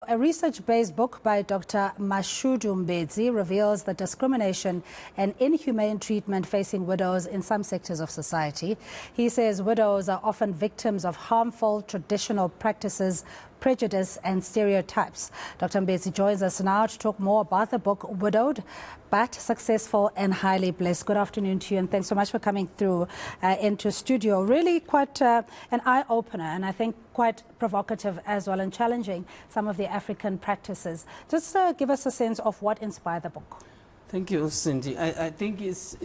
a research-based book by Dr. Mashudu Mbedzi reveals the discrimination and inhumane treatment facing widows in some sectors of society. He says widows are often victims of harmful traditional practices, prejudice and stereotypes. Dr. Mbedzi joins us now to talk more about the book, Widowed but Successful and Highly Blessed. Good afternoon to you, and thanks so much for coming through into studio. Really quite an eye-opener, and I think quite provocative as well, and challenging some of the African practices. Just give us a sense of what inspired the book. Thank you, Cindy. I think it's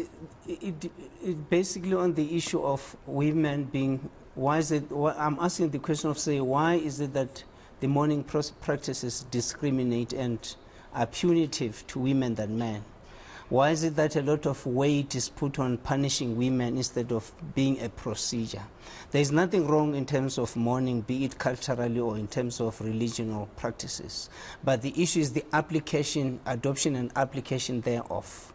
basically on the issue of women being. Why is it? I'm asking the question of, say, why is it that the mourning practices discriminate and are punitive to women than men? Why is it that a lot of weight is put on punishing women instead of being a procedure? There is nothing wrong in terms of mourning, be it culturally or in terms of religion or practices. But the issue is the application, adoption and application thereof,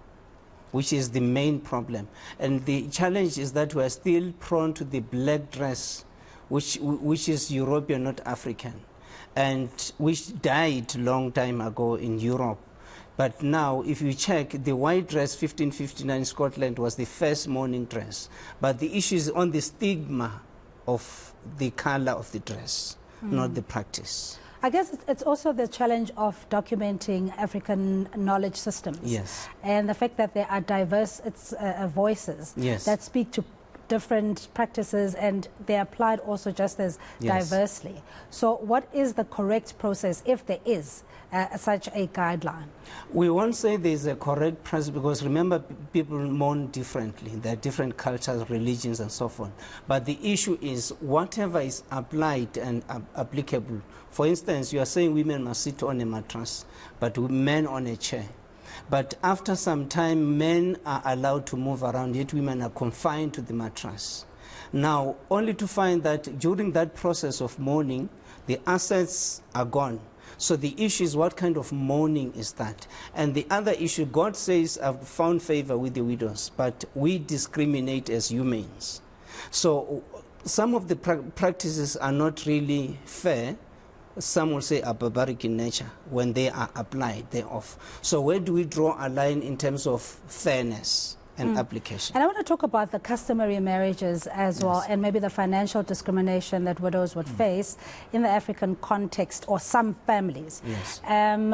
which is the main problem. And the challenge is that we are still prone to the black dress, which is European, not African, and which died long time ago in Europe. But now, if you check, the white dress 1559 in Scotland was the first mourning dress. But the issue is on the stigma of the color of the dress, not the practice. I guess it's also the challenge of documenting African knowledge systems. Yes. And the fact that there are diverse voices that speak to different practices, and they're applied also just as diversely. So what is the correct process, if there is such a guideline? We won't say there's a correct process, because remember, people mourn differently. There are different cultures, religions, and so forth. But the issue is whatever is applied and applicable. For instance, you are saying women must sit on a mattress, but men on a chair. But after some time, men are allowed to move around, yet women are confined to the mattress. Now, only to find that during that process of mourning, the assets are gone. So the issue is, what kind of mourning is that? And the other issue, God says, I've found favor with the widows, but we discriminate as humans. So some of the practices are not really fair. Some will say are barbaric in nature when they are applied thereof. So where do we draw a line in terms of fairness and application? And I want to talk about the customary marriages as well, and maybe the financial discrimination that widows would face in the African context, or some families,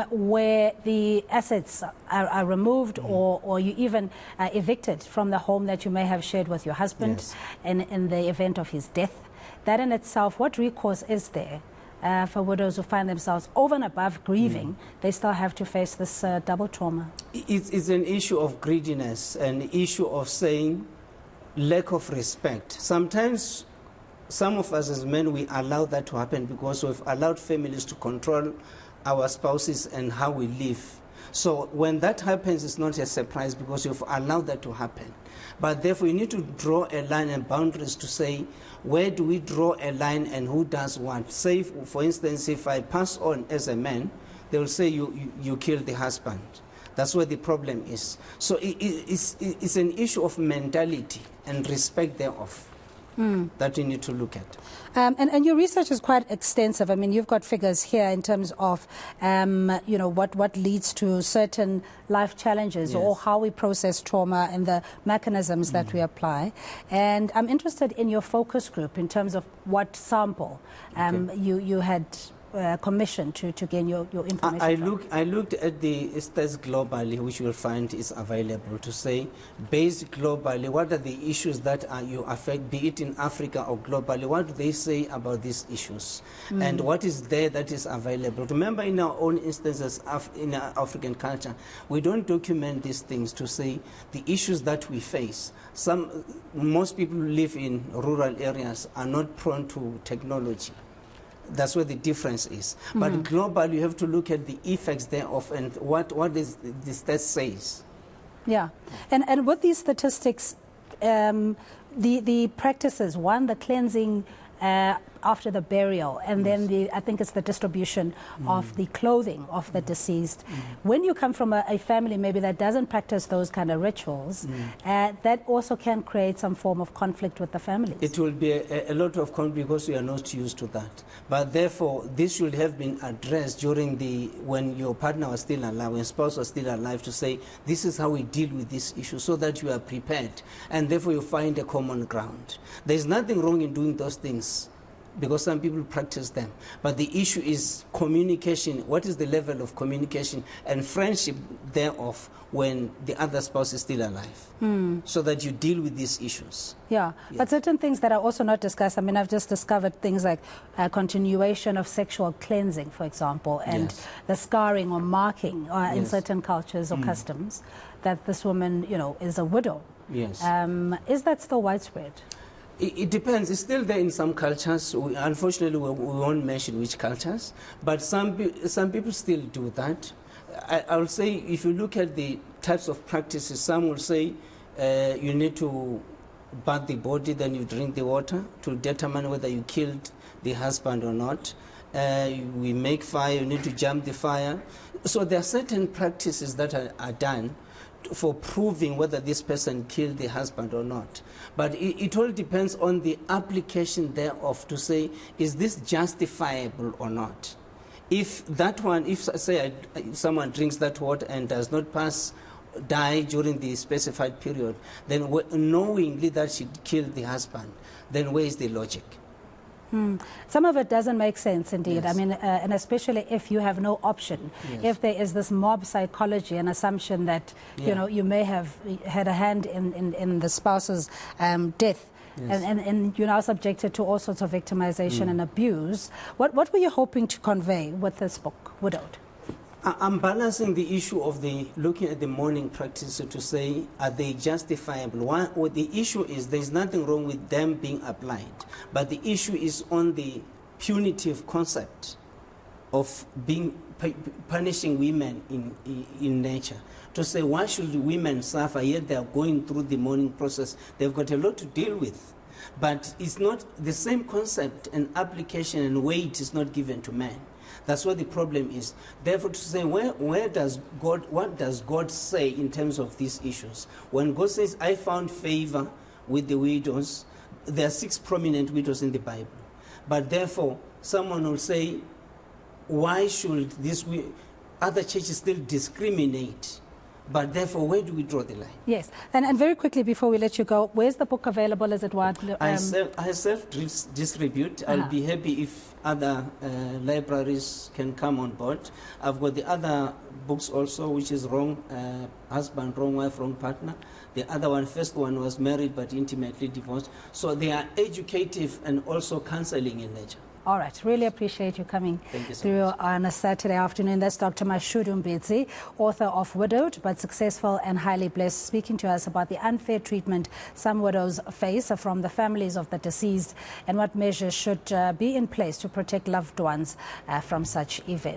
where the assets are removed, or you even evicted from the home that you may have shared with your husband in the event of his death. That in itself, what recourse is there for widows who find themselves over and above grieving? They still have to face this double trauma? It's an issue of greediness, an issue of saying lack of respect. Sometimes some of us as men, we allow that to happen because we've allowed families to control our spouses and how we live. So when that happens, it's not a surprise because you've allowed that to happen. But therefore, you need to draw a line and boundaries to say, where do we draw a line and who does what? Say, for instance, if I pass on as a man, they will say you killed the husband. That's where the problem is. So it's an issue of mentality and respect thereof that you need to look at. And your research is quite extensive. I mean, you've got figures here in terms of, you know, what leads to certain life challenges, or how we process trauma and the mechanisms that we apply. And I'm interested in your focus group in terms of what sample you had commissioned to gain your information. I looked at the stats globally, which you will find is available, to say, based globally, what are the issues that you affect, be it in Africa or globally, what do they say about these issues? And what is there that is available? Remember, in our own instances, in our African culture, we don't document these things to say the issues that we face. Most people who live in rural areas are not prone to technology. That's where the difference is. But globally, you have to look at the effects thereof and what is the stat says. Yeah, and with these statistics, the practices, one, the cleansing, after the burial, and then I think it's the distribution of the clothing of the deceased. When you come from a family maybe that doesn't practice those kind of rituals, that also can create some form of conflict with the families. It will be a lot of conflict because we are not used to that. But therefore, this should have been addressed during when your partner was still alive, when spouse was still alive, to say, this is how we deal with this issue, so that you are prepared, and therefore you find a common ground. There is nothing wrong in doing those things, because some people practice them. But the issue is communication. What is the level of communication and friendship thereof when the other spouse is still alive, so that you deal with these issues? Yeah, but certain things that are also not discussed. I mean, I've just discovered things like continuation of sexual cleansing, for example, and the scarring or marking in certain cultures or customs that this woman, you know, is a widow. Yes. Is that still widespread? It depends. It's still there in some cultures. Unfortunately, we won't mention which cultures, but some people still do that. I will say, if you look at the types of practices, some will say you need to bath the body, then you drink the water to determine whether you killed the husband or not. We make fire, you need to jump the fire. So there are certain practices that are done for proving whether this person killed the husband or not. But it all depends on the application thereof to say, is this justifiable or not? If that one, if say someone drinks that water and does not die during the specified period, then knowingly that she killed the husband, then where is the logic? Some of it doesn't make sense, indeed. Yes. I mean, and especially if you have no option. If there is this mob psychology, an assumption that, you know, you may have had a hand in the spouse's death, and you're now subjected to all sorts of victimization and abuse. What were you hoping to convey with this book, Widowed? I'm balancing the issue of looking at the mourning practice to say, are they justifiable? What the issue is, there's nothing wrong with them being applied, but the issue is on the punitive concept of punishing women in nature. To say, why should women suffer, yet they are going through the mourning process? They've got a lot to deal with. But it's not the same concept and application and weight is not given to men. That's what the problem is. Therefore, to say, what does God say in terms of these issues? When God says, I found favor with the widows, there are 6 prominent widows in the Bible. But therefore, someone will say, why should other churches still discriminate? But therefore, where do we draw the line? Yes, and very quickly before we let you go, where's the book available? Is it what? I self-distribute. I'll be happy if other libraries can come on board. I've got the other books also, which is Wrong Husband, Wrong Wife, Wrong Partner. The other one, first one was Married but Intimately Divorced. So they are educative and also counseling in nature. All right. Really appreciate you coming through on a Saturday afternoon. That's Dr. Mashudu Mbedzi, author of Widowed but Successful and Highly Blessed, speaking to us about the unfair treatment some widows face from the families of the deceased and what measures should be in place to protect loved ones from such events.